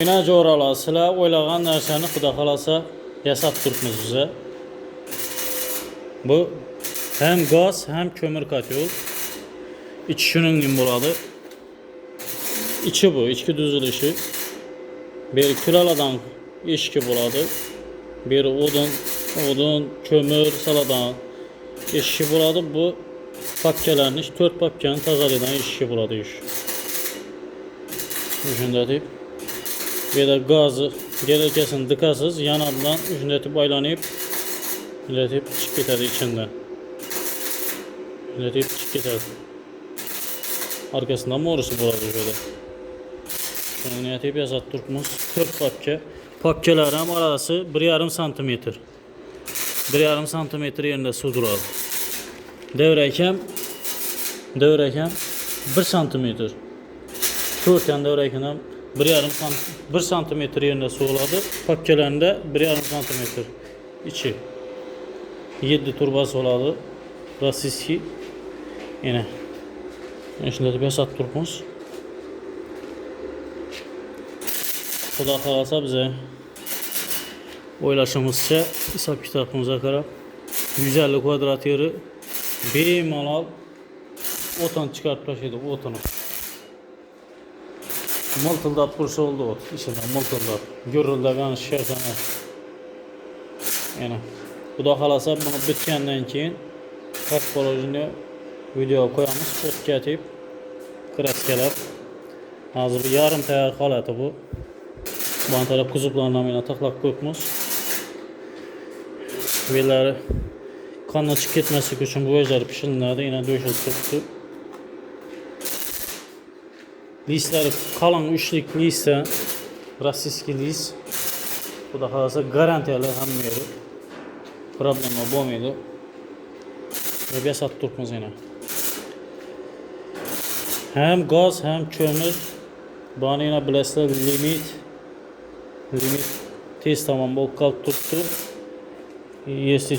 Binacı oralasılar oylagan narsani Xudo xolasa yasab turibmiz biza. Bu hem gaz hem kömür katıyor. İçi şunun gibi bo'ladi. İçi bu, içki düzülüşü. Bir külaladan eshigi bo'ladi. Bir odun, kömür, saladan eshigi bo'ladi. Bu pakkalarni, 4 pakkani tozalagan eshigi bo'ladi. Shunda deb bir de gazı gelirkesin dıkasız yanından ücretip aylanıp iletip çık gider içinden. İletip çık gider. Arkasından morusu buladı şöyle. Şunu niyetip yazat turpumuz 40 pakke. Pakkelerin arası 1,5 santimetre. 1,5 santimetre yerinde su durur. Devreyken 1 santimetre. Şurken devreyken 1 santimetre yerine su oladı. Pakkelerinde 1,5 santimetre içi. 7 turbası oladı. Rasiski. Yine. Şimdi de bir sat turpumuz. Xudo xolasa bize oylaşımızca hesap kitabımıza karab 150 kvadrat yeri bemalol otan çıkartıp taşıydık otunu. Mıltıldap bursa oldu ot. İçinden mıltıldap. Görüldüğün şertene. Yani Xudo xolasa bunu bitkenden keyin katalogini video koyamiz. O'tkazib kraskalar. Hozir bu yarım tayyor holati bu. Bu taraf kuzuplardan yana taklab qo'yibmiz. Velari qonni chiqib ketmaslik uchun bu o'zlari pishiriladi. Yana döşülüp turibdi. Listleri kalın üçlük liste, rasiski list. Bu da xolasa garantiyali hamma yeri. Problema bo'lmaydi. Ve yasab turibmiz yana. Hem gaz hem kömür. Bana yana bilasizlar limit tez tamam bo'lib qolib turibdi. Если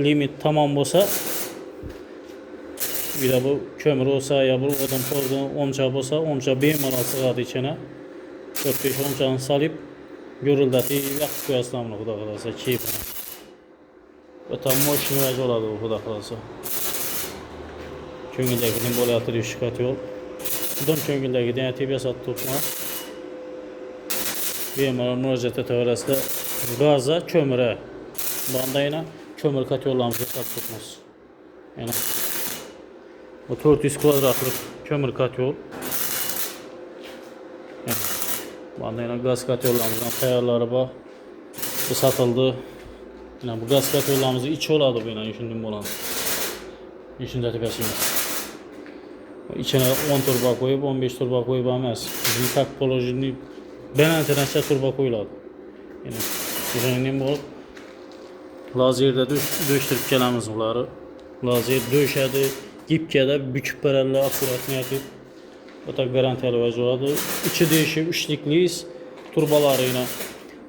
limit tamam bo'lsa bir de bu kömür olsa ya bu odun pozdan omça olsa omça bemalol sig'adi ichine 4-5 omçani salib görüldatib yoqib qo'yasizlar buni Xudo xolasa keyfini. O'ta mo'shino'j bo'ladi bu Xudo xolasa. Ko'ngildagini bo'layotir shikoyat yo'q. Butun ko'ngildagidan aytib yasab turibman. Bemalol murojaat etaverasizlar. Gazga, kömürə. Bunda yana kömür katyollarımızı yasab turibmiz. Yani bu 400 kvadratlık kömür katyol. Yani, bunda yine gaz katyollarımızdan tayarları var. Bu satıldı. Yani bu gaz katyollarımızın içi oladı bu yine düşündüğüm olan. İçinde tepesimiz. İçine 10 turba koyup 15 turba koyup amaz. Bizim takpolojini ben antenasya turba koyuladı. Yani düşündüğüm bu lazerde döştürüp gelemiz bunları. Lazer döşədi. Gipkədə büküb bərəllə akurat niyətib o da garantiyeli vəzi oladı. İçi değişik üçlükliyiz turbaları ilə.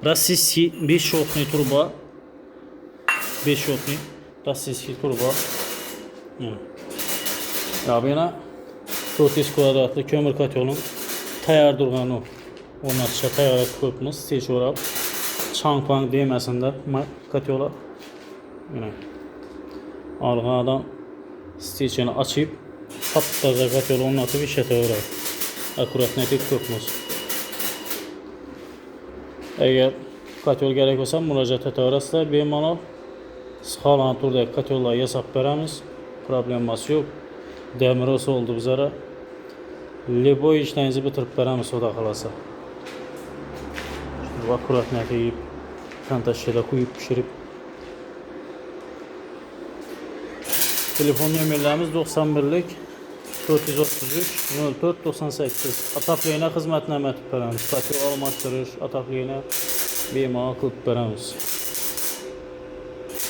Rasiski 5 şokni turba. 5 şokni rasiski turba. Ya bu yana 400 kvadratlı kömür katyolun tayar durğanı onlar çıxa tayara qoyubmiz. Seç orab çangpang deməsin də katyola. Arğadan stechini açıp taptaza katyolu onu atıp işletiyorlar. Akurat netip kopmaz. Eğer katyol gerek olsa müracaat etaverasizlar. Bemalol sıxalan turdagi katyollar yasab beramiz. Problemasi yo'q. Demir olsa oldu bizlara. Leboy ishlarni bitirib beramiz Xudo xolasa. Bu akurat netip kontaktga qo'yib pishirib. Telefon nömerlerimiz 91'lik 433 04 98. Ataklığına hizmetine metip veremiz. Katı almaktırır. Ataklığına bir mağal kılıp veremiz.